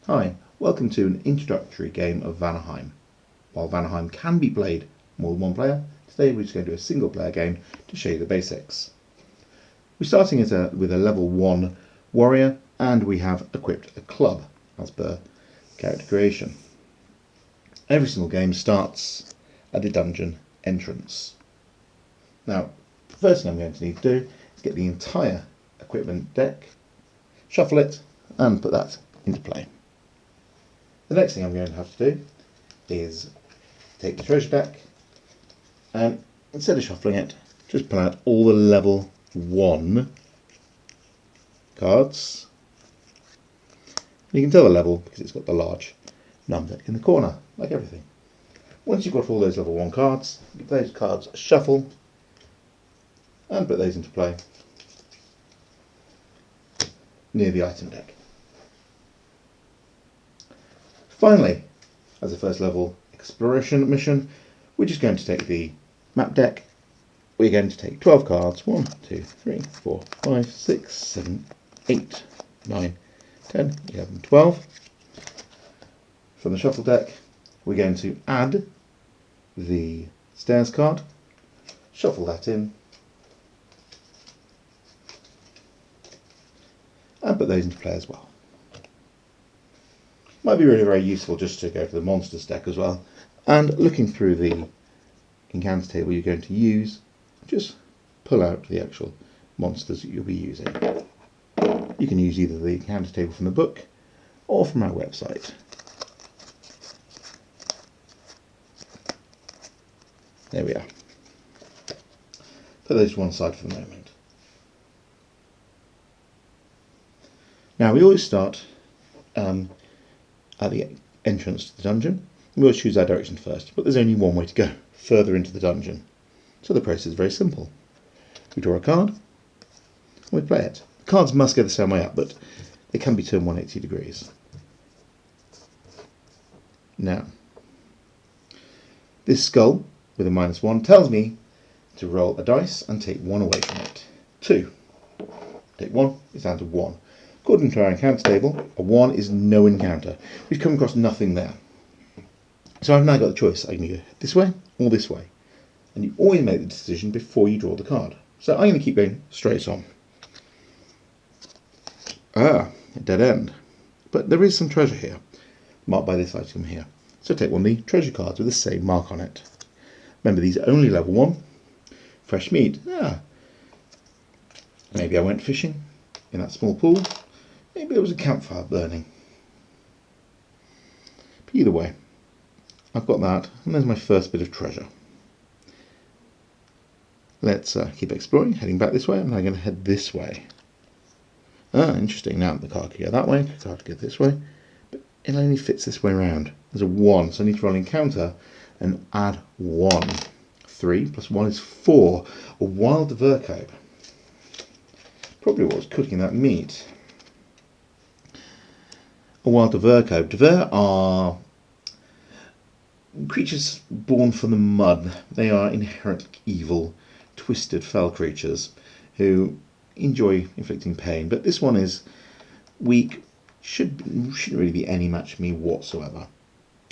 Hi, welcome to an introductory game of Vanaheim. While Vanaheim can be played more than one player, today we're just going to do a single player game to show you the basics. We're starting with a level 1 warrior, and we have equipped a club as per character creation. Every single game starts at the dungeon entrance. Now, the first thing I'm going to need to do is get the entire equipment deck, shuffle it, and put that into play. The next thing I'm going to have to do is take the treasure deck and instead of shuffling it, just pull out all the level 1 cards. You can tell the level because it's got the large number in the corner, like everything. Once you've got all those level 1 cards, give those cards a shuffle and put those into play near the item deck. Finally, as a first level exploration mission, we're just going to take the map deck. We're going to take 12 cards, 1, 2, 3, 4, 5, 6, 7, 8, 9, 10, 11, 12. From the shuffle deck, we're going to add the stairs card, shuffle that in, and put those into play as well. Might be really very useful just to go to the monsters deck as well, and looking through the encounter table you're going to use, just pull out the actual monsters that you'll be using. You can use either the encounter table from the book or from our website. There we are. Put those to one side for the moment. Now we always start at the entrance to the dungeon. We always choose our direction first, but there's only one way to go, further into the dungeon. So the process is very simple. We draw a card, and we play it. The cards must go the same way up, but they can be turned 180 degrees. Now, this skull with a -1 tells me to roll a dice and take 1 away from it. 2. Take 1, it's down to 1. According to our encounter table, a 1 is no encounter. We've come across nothing there. So I've now got the choice. I can go this way or this way. And you always make the decision before you draw the card. So I'm going to keep going straight on. A dead end. But there is some treasure here, marked by this item here. So take one of the treasure cards with the same mark on it. Remember, these are only level 1. Fresh meat. Maybe I went fishing in that small pool. Maybe there was a campfire burning. But either way, I've got that, and there's my first bit of treasure. Let's keep exploring, heading back this way, and I'm going to head this way. Interesting. Now the card could go that way, the card could go this way, but it only fits this way around. There's a 1, so I need to roll encounter and add 1. 3 plus 1 is 4. A wild Dverkobe. Probably what was cooking that meat. A wild Dverkobe. Dver are creatures born from the mud. They are inherently evil, twisted, fell creatures who enjoy inflicting pain. But this one is weak, shouldn't really be any match for me whatsoever.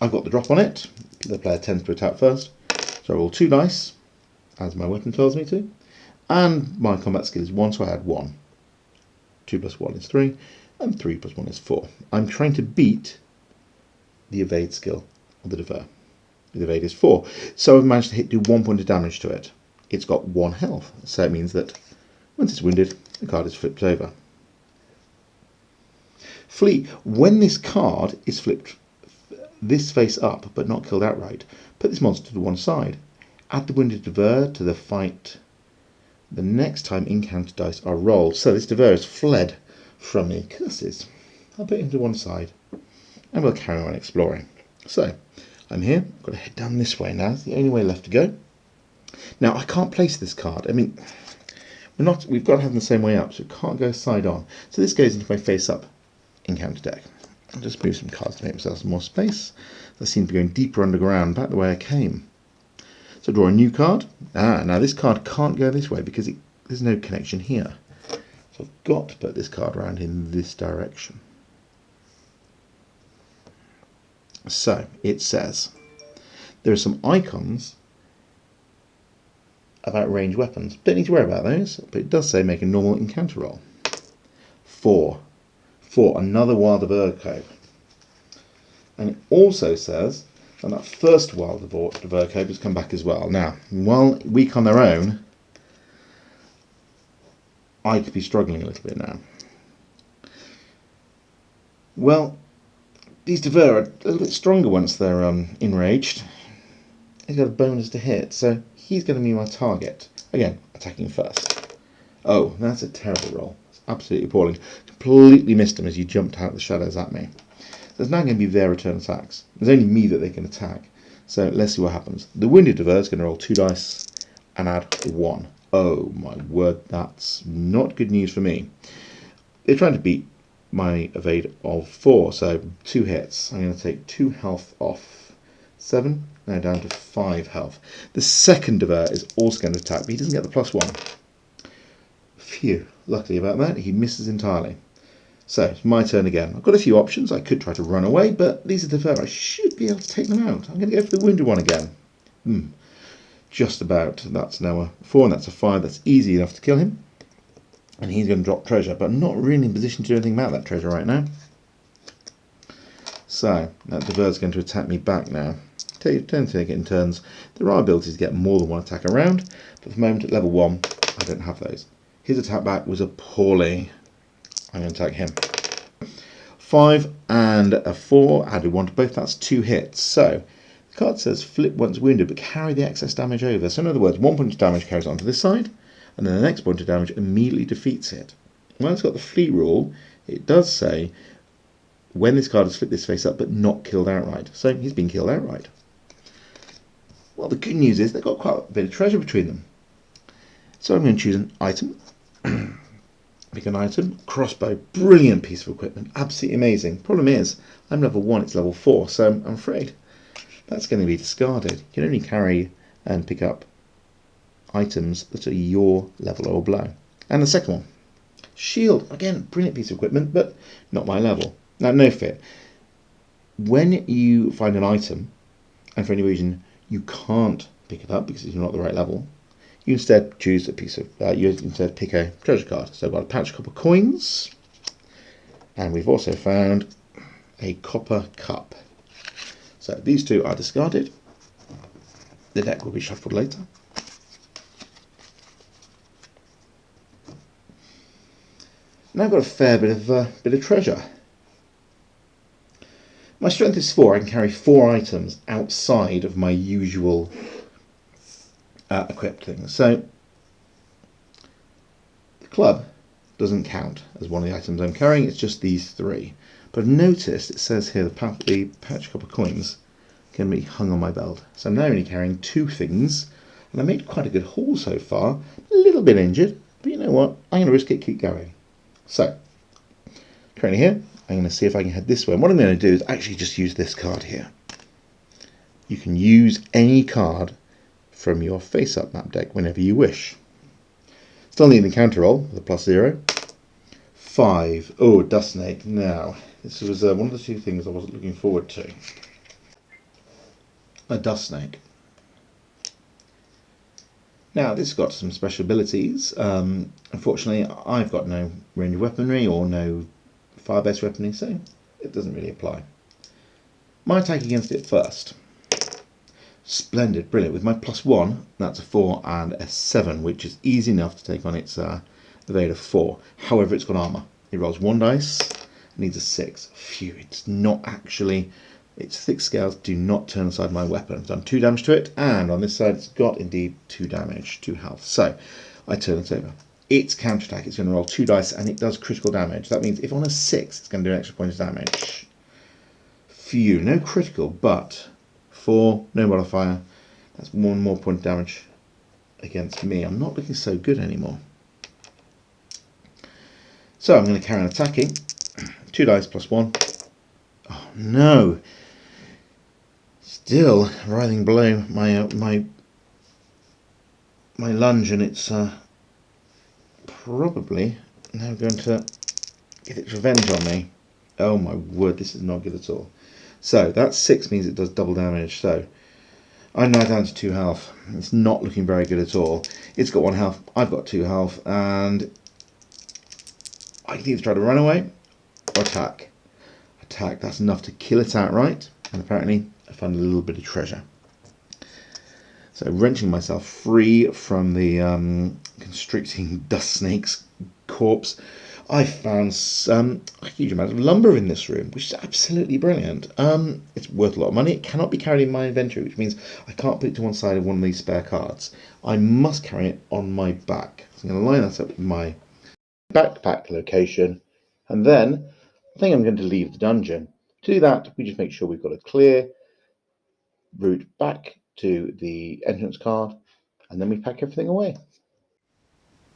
I've got the drop on it. The player tends to attack first. So I roll 2 dice, as my weapon tells me to. And my combat skill is 1, so I add 1. 2 plus 1 is 3, and 3 plus 1 is 4. I'm trying to beat the evade skill of the Dver. The evade is 4. So I've managed to do 1 point of damage to it. It's got 1 health, so it means that once it's wounded, the card is flipped over. Flee. When this card is flipped this face up, but not killed outright, put this monster to one side. Add the wounded Dver to the fight the next time encounter dice are rolled. So this Dver has fled from me. Curses. I'll put him to one side, and we'll carry on exploring. So, I'm here. I've got to head down this way now. It's the only way left to go. Now, I can't place this card. I mean, we've got to have them the same way up, so it can't go side on. So this goes into my face-up encounter deck. I'll just move some cards to make myself some more space. I seem to be going deeper underground, back the way I came. So draw a new card. Now this card can't go this way because there's no connection here. So I've got to put this card around in this direction. So it says there are some icons about ranged weapons. Don't need to worry about those, but it does say make a normal encounter roll. 4. Another wild Dverkobe. And it also says that first wild Dverkobe has come back as well. Now, while weak on their own, I could be struggling a little bit now. Well, these Dver are a little bit stronger once they're enraged. He's got a bonus to hit, so he's going to be my target. Again, attacking first. Oh, that's a terrible roll. It's absolutely appalling. Completely missed him as you jumped out of the shadows at me. There's now going to be their return attacks. There's only me that they can attack. So let's see what happens. The wounded Dver is going to roll 2 dice and add 1. Oh my word, that's not good news for me. They're trying to beat my evade of 4, so 2 hits. I'm going to take 2 health off 7, now down to 5 health. The second Dver is also going to attack, but he doesn't get the +1. Phew, luckily about that, he misses entirely. So it's my turn again. I've got a few options. I could try to run away, but these are Dver. I should be able to take them out. I'm going to go for the wounded one again. Just about. That's now a 4 and that's a 5. That's easy enough to kill him. And he's going to drop treasure, but I'm not really in position to do anything about that treasure right now. So that Dver's going to attack me back now. Tend to take it in turns. There are abilities to get more than one attack around, but at the moment at level 1, I don't have those. His attack back was appalling. I'm going to attack him. 5 and a 4, added 1 to both, that's 2 hits. So the card says flip once wounded, but carry the excess damage over. So in other words, 1 point of damage carries on to this side, and then the next point of damage immediately defeats it. When it's got the fleet rule, it does say when this card is flipped this face up, but not killed outright. So he's been killed outright. Well, the good news is they've got quite a bit of treasure between them. So I'm going to choose an item. Pick an item. Crossbow, brilliant piece of equipment, absolutely amazing. Problem is, I'm level 1, it's level 4, so I'm afraid that's going to be discarded. You can only carry and pick up items that are your level or below. And the second one, shield, again, brilliant piece of equipment, but not my level. Now, no fear. When you find an item, and for any reason you can't pick it up because you're not the right level, you instead choose a piece of, you instead pick a treasure card. So I've got a pouch of copper coins, and we've also found a copper cup. So these 2 are discarded. The deck will be shuffled later. Now I've got a fair bit of treasure. My strength is 4. I can carry 4 items outside of my usual equipped things. So the club doesn't count as one of the items I'm carrying, it's just these 3. But I've noticed it says here the patch of copper coins can be hung on my belt. So I'm now only carrying 2 things, and I made quite a good haul so far. A little bit injured, but you know what? I'm going to risk it, keep going. So, currently here, I'm going to see if I can head this way. And what I'm going to do is actually just use this card here. You can use any card from your face-up map deck whenever you wish. Still need an encounter roll with a +0. 5. Oh, Dust Snake. Now, this was one of the 2 things I wasn't looking forward to. A Dust Snake. Now, this has got some special abilities. Unfortunately, I've got no ranged weaponry or no fire-based weaponry, so it doesn't really apply. My attack against it first. Splendid, brilliant. With my +1, that's a 4 and a 7, which is easy enough to take on its evade of 4. However, it's got armour. It rolls 1 dice, needs a 6. Phew, it's not actually... Its thick scales do not turn aside my weapon. I've done 2 damage to it, and on this side it's got indeed 2 damage, 2 health. So, I turn it over. Its counterattack is going to roll 2 dice, and it does critical damage. That means if on a 6, it's going to do an extra point of damage. Phew, no critical, but 4, no modifier. That's 1 more point of damage against me. I'm not looking so good anymore. So I'm going to carry on attacking. 2 dice +1. Oh no! Still writhing below my my lunge, and it's probably now going to get its revenge on me. Oh my word, this is not good at all. So that 6 means it does double damage. So I'm now down to 2 health. It's not looking very good at all. It's got 1 health, I've got 2 health, and I can either try to run away or attack. Attack, that's enough to kill it outright, and apparently I found a little bit of treasure. So wrenching myself free from the constricting dust snake's corpse, I found a huge amount of lumber in this room, which is absolutely brilliant. It's worth a lot of money. It cannot be carried in my inventory, which means I can't put it to one side of one of these spare cards. I must carry it on my back. So I'm going to line that up with my backpack location, and then I think I'm going to leave the dungeon. To do that, we just make sure we've got a clear route back to the entrance card, and then we pack everything away.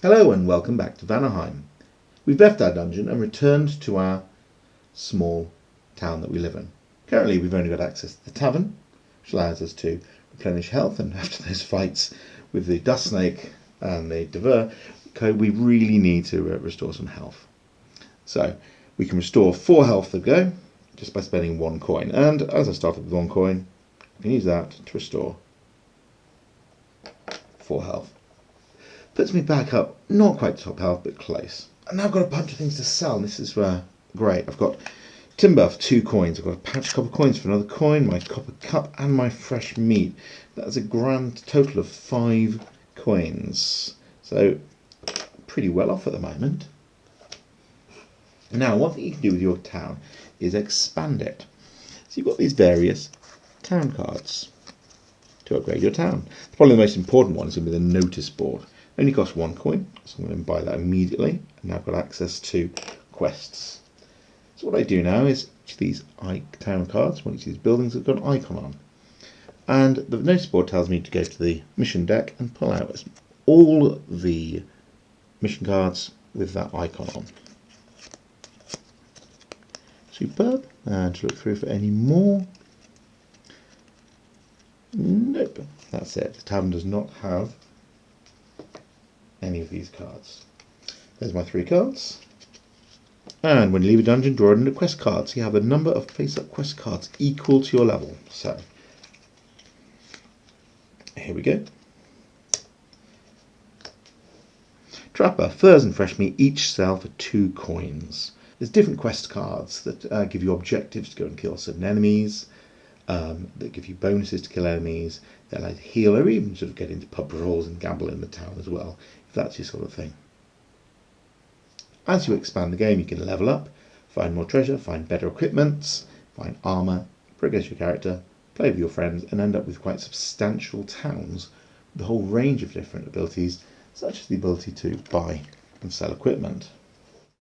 Hello and welcome back to Vanaheim. We've left our dungeon and returned to our small town that we live in. Currently we've only got access to the tavern, which allows us to replenish health, and after those fights with the dust snake and the Dverkobe, we really need to restore some health. So we can restore 4 health to go just by spending 1 coin, and as I started with 1 coin, I can use that to restore 4 health. Puts me back up, not quite top health, but close. And now I've got a bunch of things to sell, and this is great. I've got timber for 2 coins, I've got a pouch of copper coins for another coin, my copper cup, and my fresh meat. That's a grand total of 5 coins. So, pretty well off at the moment. Now, one thing you can do with your town is expand it. So you've got these various town cards to upgrade your town. Probably the most important one is going to be the notice board. It only costs 1 coin, so I'm going to buy that immediately. And now I've got access to quests. So what I do now is each of these town cards, one of these buildings have got an icon on. And the notice board tells me to go to the mission deck and pull out all the mission cards with that icon on. Superb. And to look through for any more. Nope, that's it. The tavern does not have any of these cards. There's my 3 cards. And when you leave a dungeon, draw in the quest cards. You have the number of face-up quest cards equal to your level. So, here we go. Trapper, furs and fresh meat each sell for 2 coins. There's different quest cards that give you objectives to go and kill certain enemies, that give you bonuses to kill enemies, that allow you to heal, or even sort of get into pub brawls and gamble in the town as well, if that's your sort of thing. As you expand the game, you can level up, find more treasure, find better equipment, find armour, progress your character, play with your friends, and end up with quite substantial towns with a whole range of different abilities, such as the ability to buy and sell equipment.